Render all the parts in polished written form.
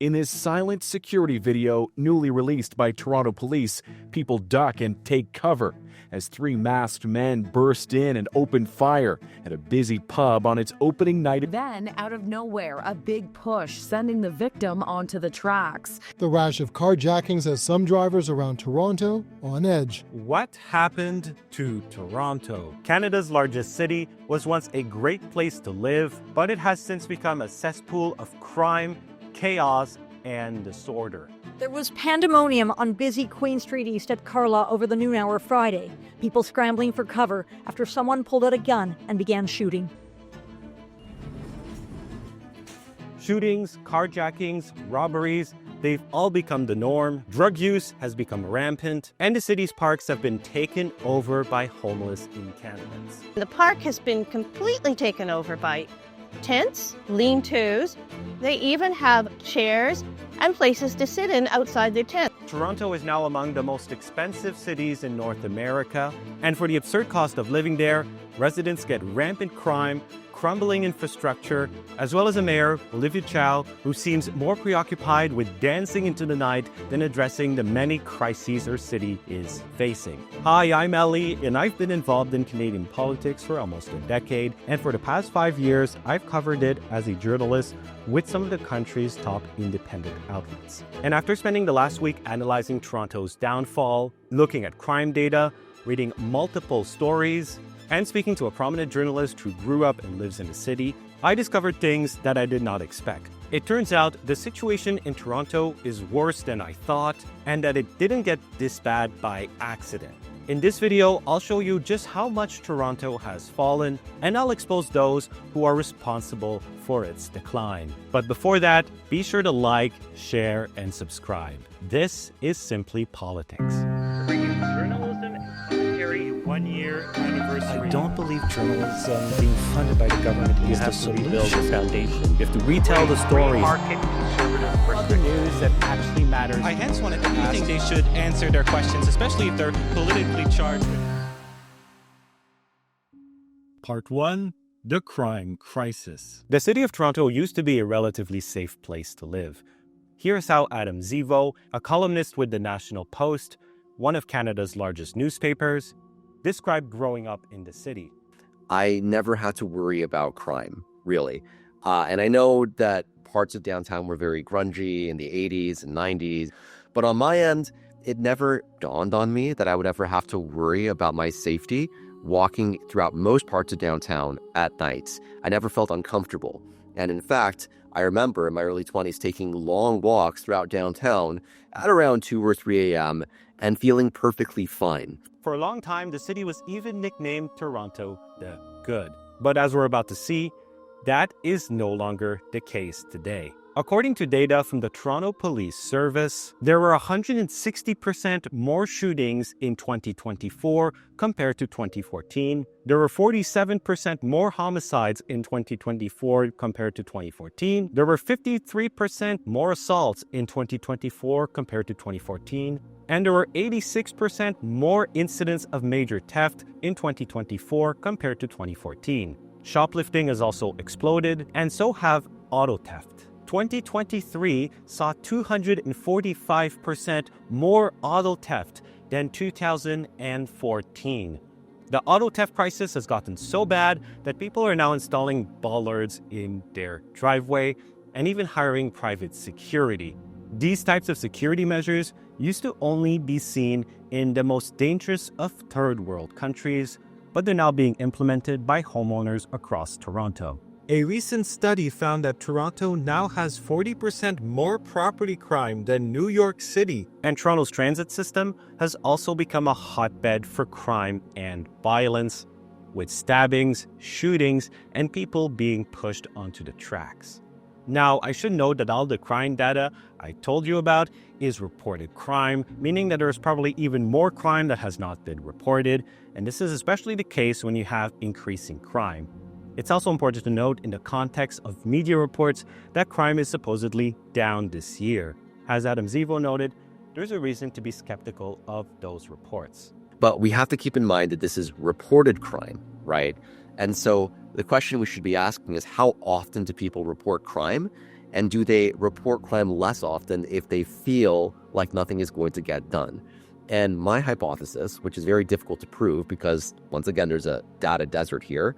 In this silent security video newly released by Toronto police, people duck and take cover as three masked men burst in and open fire at a busy pub on its opening night. Then, out of nowhere, a big push, sending the victim onto the tracks. The rash of carjackings has some drivers around Toronto on edge. What happened to Toronto? Canada's largest city was once a great place to live, but it has since become a cesspool of crime, chaos, and disorder. There was pandemonium on busy Queen Street East at Carlaw over the noon hour Friday. People scrambling for cover after someone pulled out a gun and began shooting. Shootings, carjackings, robberies, they've all become the norm. Drug use has become rampant, and the city's parks have been taken over by homeless encampments. The park has been completely taken over by tents, lean-tos. They even have chairs and places to sit in outside their tent. Toronto is now among the most expensive cities in North America, and for the absurd cost of living there, residents get rampant crime, crumbling infrastructure, as well as a mayor, Olivia Chow, who seems more preoccupied with dancing into the night than addressing the many crises our city is facing. Hi, I'm Elie, and I've been involved in Canadian politics for almost a decade, and for the past 5 years, I've covered it as a journalist with some of the country's top independent outlets. And after spending the last week analyzing Toronto's downfall, looking at crime data, reading multiple stories, and speaking to a prominent journalist who grew up and lives in the city, I discovered things that I did not expect. It turns out the situation in Toronto is worse than I thought, and that it didn't get this bad by accident. In this video, I'll show you just how much Toronto has fallen, and I'll expose those who are responsible for its decline. But before that, be sure to like, share, and subscribe. This is Simply Politics. Journalism commentary 1 year anniversary. I don't believe journalism being funded by the government is the solution. Rebuild the foundation. You have to retell the stories. Other news that actually matters. I hence wanted to ask. I think they should answer their questions, especially if they're politically charged with. Part 1. The Crime Crisis. The city of Toronto used to be a relatively safe place to live. Here's how Adam Zivo, a columnist with the National Post, one of Canada's largest newspapers, described growing up in the city. I never had to worry about crime, really. And I know that parts of downtown were very grungy in the 80s and 90s. But on my end, it never dawned on me that I would ever have to worry about my safety walking throughout most parts of downtown at night. I never felt uncomfortable. And in fact, I remember in my early 20s taking long walks throughout downtown at around 2 or 3 a.m. and feeling perfectly fine. For a long time, the city was even nicknamed Toronto the Good. But as we're about to see, that is no longer the case today. According to data from the Toronto Police Service, there were 160% more shootings in 2024 compared to 2014. There were 47% more homicides in 2024 compared to 2014. There were 53% more assaults in 2024 compared to 2014. And there were 86% more incidents of major theft in 2024 compared to 2014. Shoplifting has also exploded, and so have auto theft. 2023 saw 245% more auto theft than 2014. The auto theft crisis has gotten so bad that people are now installing bollards in their driveway and even hiring private security. These types of security measures used to only be seen in the most dangerous of third world countries, but they're now being implemented by homeowners across Toronto. A recent study found that Toronto now has 40% more property crime than New York City. And Toronto's transit system has also become a hotbed for crime and violence, with stabbings, shootings, and people being pushed onto the tracks. Now, I should note that all the crime data I told you about is reported crime, meaning that there's probably even more crime that has not been reported, and this is especially the case when you have increasing crime. It's also important to note in the context of media reports that crime is supposedly down this year. As Adam Zivo noted, there's a reason to be skeptical of those reports. But we have to keep in mind that this is reported crime, right? And so the question we should be asking is, how often do people report crime? And do they report crime less often if they feel like nothing is going to get done? And my hypothesis, which is very difficult to prove because, once again, there's a data desert here,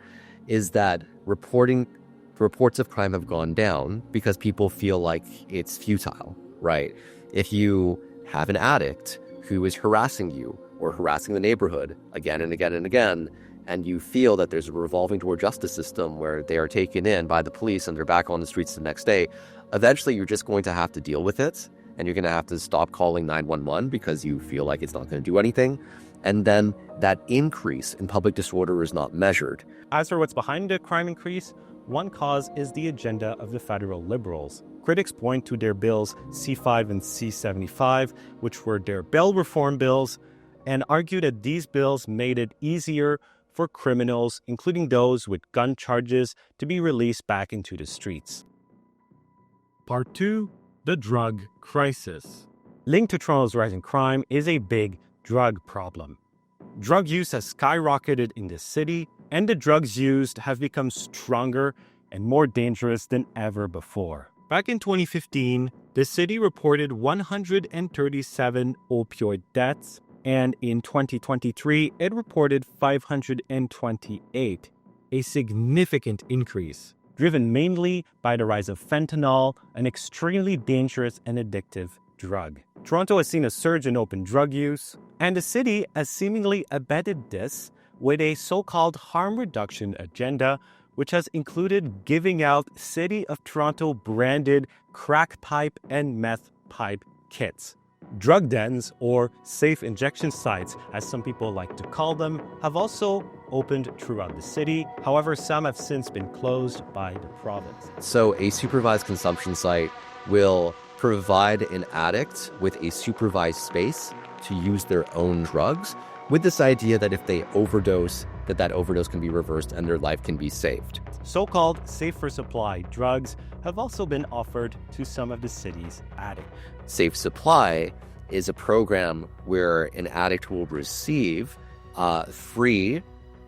is that reports of crime have gone down because people feel like it's futile, right? If you have an addict who is harassing you or harassing the neighborhood again and again and again, and you feel that there's a revolving door justice system where they are taken in by the police and they're back on the streets the next day, eventually you're just going to have to deal with it, and you're going to have to stop calling 911 because you feel like it's not going to do anything. And then that increase in public disorder is not measured. As for what's behind the crime increase, one cause is the agenda of the federal Liberals. Critics point to their bills C5 and C75, which were their bail reform bills, and argue that these bills made it easier for criminals, including those with gun charges, to be released back into the streets. Part 2. The drug crisis. Linked to Toronto's rising crime is a big drug problem. Drug use has skyrocketed in the city, and the drugs used have become stronger and more dangerous than ever before. Back in 2015, the city reported 137 opioid deaths, and in 2023, it reported 528, a significant increase, driven mainly by the rise of fentanyl, an extremely dangerous and addictive drug. Toronto has seen a surge in open drug use, and the city has seemingly abetted this with a so-called harm reduction agenda, which has included giving out City of Toronto branded crack pipe and meth pipe kits. Drug dens, or safe injection sites, as some people like to call them, have also opened throughout the city. However, some have since been closed by the province. So a supervised consumption site will provide an addict with a supervised space to use their own drugs, with this idea that if they overdose, that overdose can be reversed and their life can be saved. So-called safe for supply drugs have also been offered to some of the city's addicts. Safe Supply is a program where an addict will receive free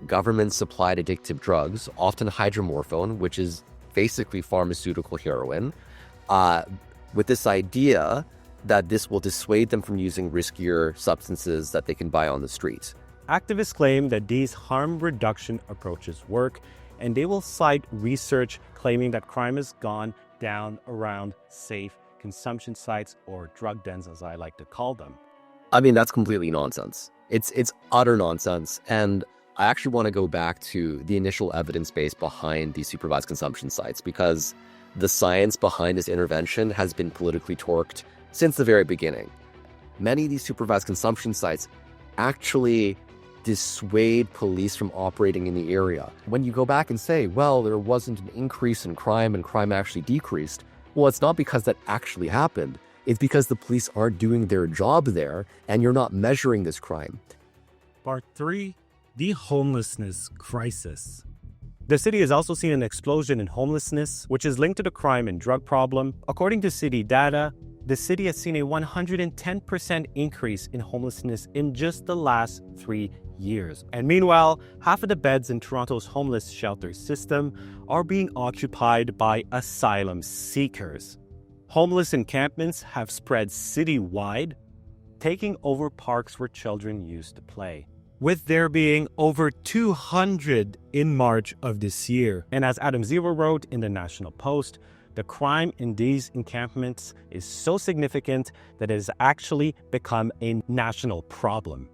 government-supplied addictive drugs, often hydromorphone, which is basically pharmaceutical heroin, with this idea that this will dissuade them from using riskier substances that they can buy on the street. Activists claim that these harm reduction approaches work, and they will cite research claiming that crime has gone down around safe consumption sites, or drug dens as I like to call them. I mean, that's completely nonsense. It's utter nonsense. And I actually want to go back to the initial evidence base behind these supervised consumption sites, because the science behind this intervention has been politically torqued since the very beginning. Many of these supervised consumption sites actually dissuade police from operating in the area. When you go back and say, well, there wasn't an increase in crime and crime actually decreased, well, it's not because that actually happened. It's because the police aren't doing their job there and you're not measuring this crime. Part 3. The homelessness crisis. The city has also seen an explosion in homelessness, which is linked to the crime and drug problem. According to city data, the city has seen a 110% increase in homelessness in just the last 3 years. And meanwhile, half of the beds in Toronto's homeless shelter system are being occupied by asylum seekers. Homeless encampments have spread citywide, taking over parks where children used to play, with there being over 200 in March of this year. And as Adam Zero wrote in the National Post, the crime in these encampments is so significant that it has actually become a national problem.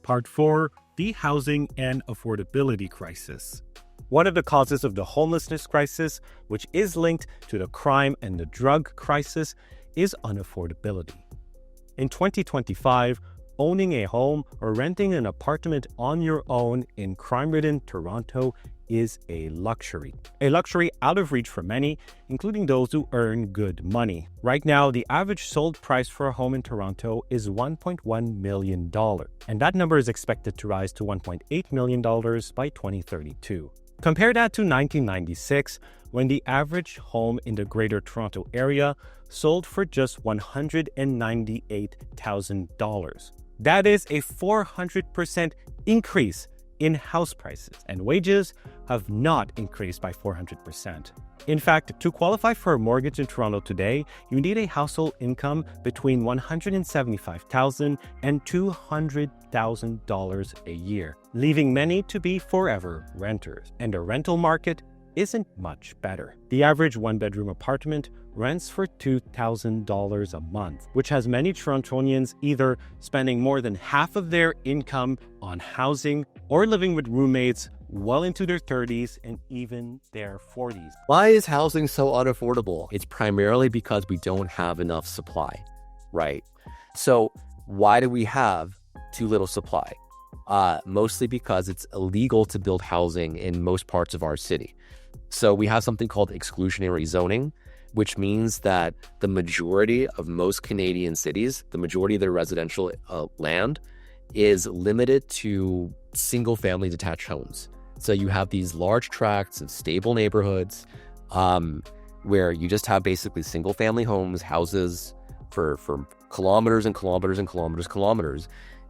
Part 4. The housing and affordability crisis. One of the causes of the homelessness crisis, which is linked to the crime and the drug crisis, is unaffordability. In 2025, owning a home or renting an apartment on your own in crime-ridden Toronto is a luxury. A luxury out of reach for many, including those who earn good money. Right now, the average sold price for a home in Toronto is $1.1 million, and that number is expected to rise to $1.8 million by 2032. Compare that to 1996, when the average home in the Greater Toronto Area sold for just $198,000. That is a 400% increase in house prices and wages, have not increased by 400%. In fact, to qualify for a mortgage in Toronto today, you need a household income between $175,000 and $200,000 a year, leaving many to be forever renters. And the rental market isn't much better. The average one-bedroom apartment rents for $2,000 a month, which has many Torontonians either spending more than half of their income on housing or living with roommates well into their 30s and even their 40s. Why is housing so unaffordable? It's primarily because we don't have enough supply, right? So why do we have too little supply? Mostly because it's illegal to build housing in most parts of our city. So we have something called exclusionary zoning, which means that the majority of most Canadian cities, the majority of their residential land is limited to single-family detached homes. So you have these large tracts of stable neighborhoods where you just have basically single-family homes, houses for kilometers and kilometers and kilometers.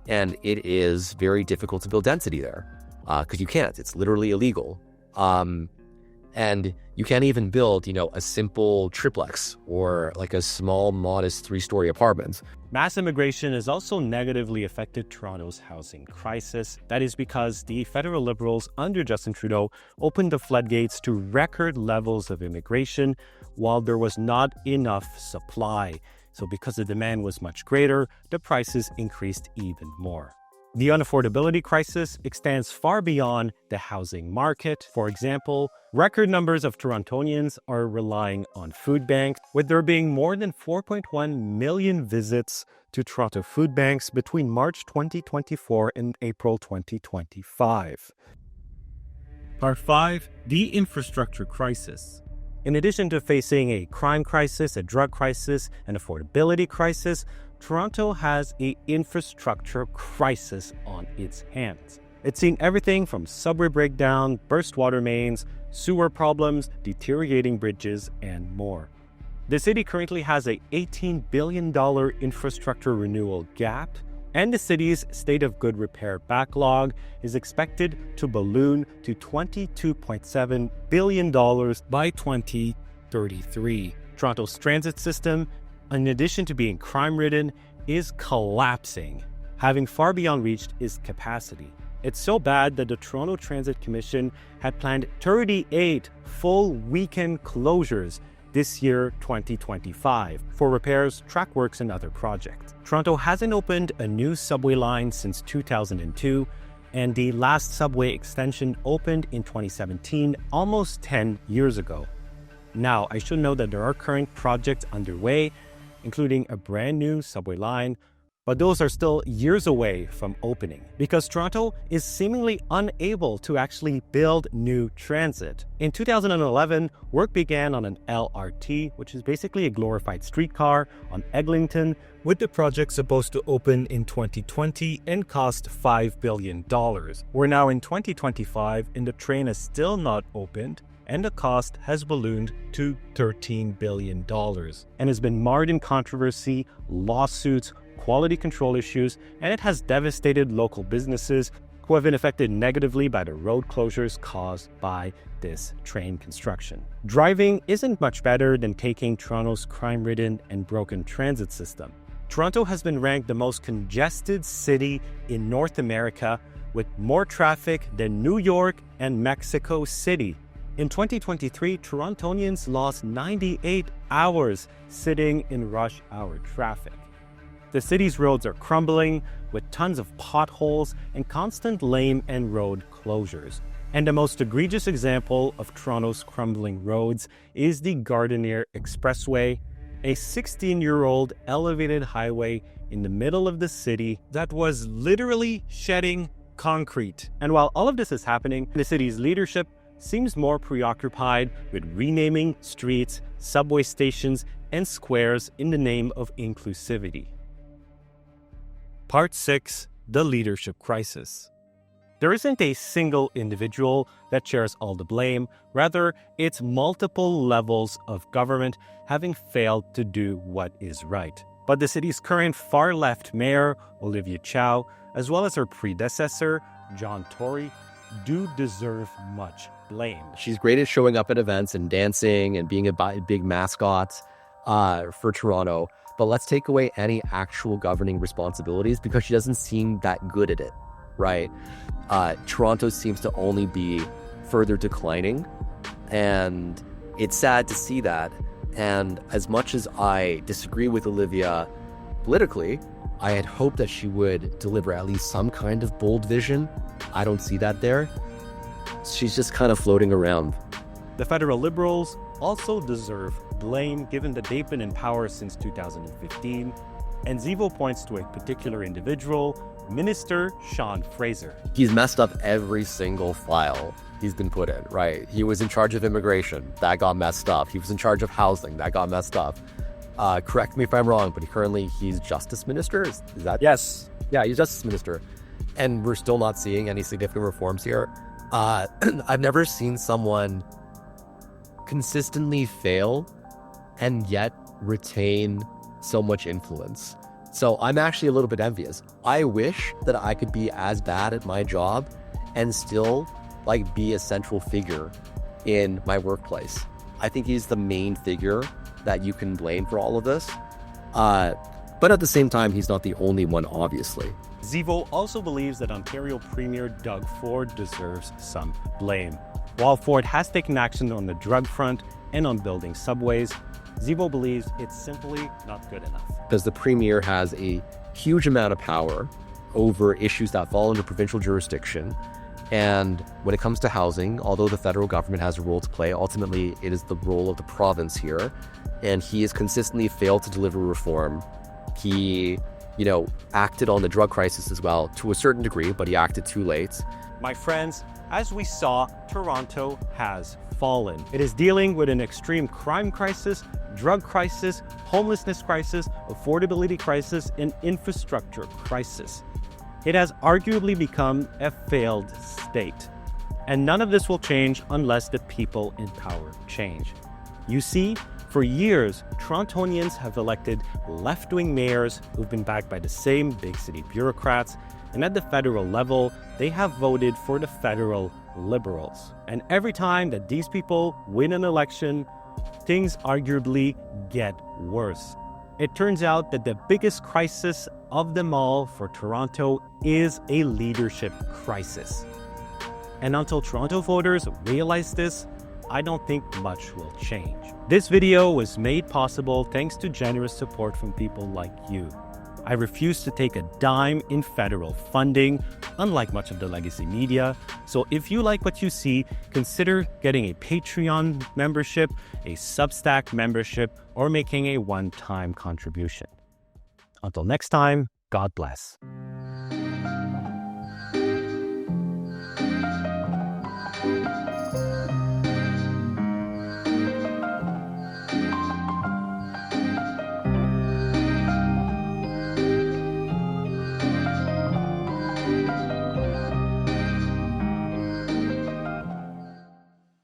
And it is very difficult to build density there because you can't. It's literally illegal. And you can't even build, a simple triplex or like a small, modest 3-story apartment. Mass immigration has also negatively affected Toronto's housing crisis. That is because the federal Liberals under Justin Trudeau opened the floodgates to record levels of immigration while there was not enough supply. So because the demand was much greater, the prices increased even more. The unaffordability crisis extends far beyond the housing market. For example, record numbers of Torontonians are relying on food banks, with there being more than 4.1 million visits to Toronto food banks between March 2024 and April 2025. Part 5. The infrastructure crisis. In addition to facing a crime crisis, a drug crisis, an affordability crisis, Toronto has an infrastructure crisis on its hands. It's seen everything from subway breakdown, burst water mains, sewer problems, deteriorating bridges, and more. The city currently has an $18 billion infrastructure renewal gap, and the city's state of good repair backlog is expected to balloon to $22.7 billion by 2033. Toronto's transit system, in addition to being crime-ridden, is collapsing, having far beyond reached its capacity. It's so bad that the Toronto Transit Commission had planned 38 full weekend closures this year, 2025, for repairs, track works, and other projects. Toronto hasn't opened a new subway line since 2002, and the last subway extension opened in 2017, almost 10 years ago. Now, I should note that there are current projects underway, including a brand new subway line, but those are still years away from opening because Toronto is seemingly unable to actually build new transit. In 2011, work began on an LRT, which is basically a glorified streetcar on Eglinton, with the project supposed to open in 2020 and cost $5 billion. We're now in 2025 and the train has still not opened, and the cost has ballooned to $13 billion and has been marred in controversy, lawsuits, quality control issues, and it has devastated local businesses who have been affected negatively by the road closures caused by this train construction. Driving isn't much better than taking Toronto's crime-ridden and broken transit system. Toronto has been ranked the most congested city in North America, with more traffic than New York and Mexico City. In 2023, Torontonians lost 98 hours sitting in rush hour traffic. The city's roads are crumbling, with tons of potholes and constant lane and road closures. And the most egregious example of Toronto's crumbling roads is the Gardiner Expressway, a 16-year-old elevated highway in the middle of the city that was literally shedding concrete. And while all of this is happening, the city's leadership seems more preoccupied with renaming streets, subway stations, and squares in the name of inclusivity. Part 6. The leadership crisis. There isn't a single individual that shares all the blame. Rather, it's multiple levels of government having failed to do what is right. But the city's current far-left mayor, Elie, as well as her predecessor, John Tory, do deserve much blame. She's great at showing up at events and dancing and being a big mascot for Toronto. But let's take away any actual governing responsibilities because she doesn't seem that good at it, right? Toronto seems to only be further declining. And it's sad to see that. And as much as I disagree with Olivia politically, I had hoped that she would deliver at least some kind of bold vision. I don't see that there. She's just kind of floating around. The federal Liberals also deserve blame given that they've been in power since 2015. And Zivo points to a particular individual, Minister Sean Fraser. He's messed up every single file he's been put in, right? He was in charge of immigration. That got messed up. He was in charge of housing. That got messed up. Correct me if I'm wrong, but he's Justice Minister? Is that? Yes. Yeah, he's Justice Minister. And we're still not seeing any significant reforms here. I've never seen someone consistently fail and yet retain so much influence. So I'm actually a little bit envious. I wish that I could be as bad at my job and still be a central figure in my workplace. I think he's the main figure that you can blame for all of this. But at the same time, he's not the only one, obviously. Zivo also believes that Ontario Premier Doug Ford deserves some blame. While Ford has taken action on the drug front and on building subways, Zivo believes it's simply not good enough. Because the Premier has a huge amount of power over issues that fall under provincial jurisdiction. And when it comes to housing, although the federal government has a role to play, ultimately it is the role of the province here. And he has consistently failed to deliver reform. He, acted on the drug crisis as well to a certain degree, but he acted too late. My friends, as we saw, Toronto has fallen. It is dealing with an extreme crime crisis, drug crisis, homelessness crisis, affordability crisis, and infrastructure crisis. It has arguably become a failed state. And none of this will change unless the people in power change. You see, for years, Torontonians have elected left-wing mayors who've been backed by the same big city bureaucrats, and at the federal level, they have voted for the federal Liberals. And every time that these people win an election, things arguably get worse. It turns out that the biggest crisis of them all for Toronto is a leadership crisis. And until Toronto voters realize this, I don't think much will change. This video was made possible thanks to generous support from people like you. I refuse to take a dime in federal funding, unlike much of the legacy media. So if you like what you see, consider getting a Patreon membership, a Substack membership, or making a one-time contribution. Until next time, God bless.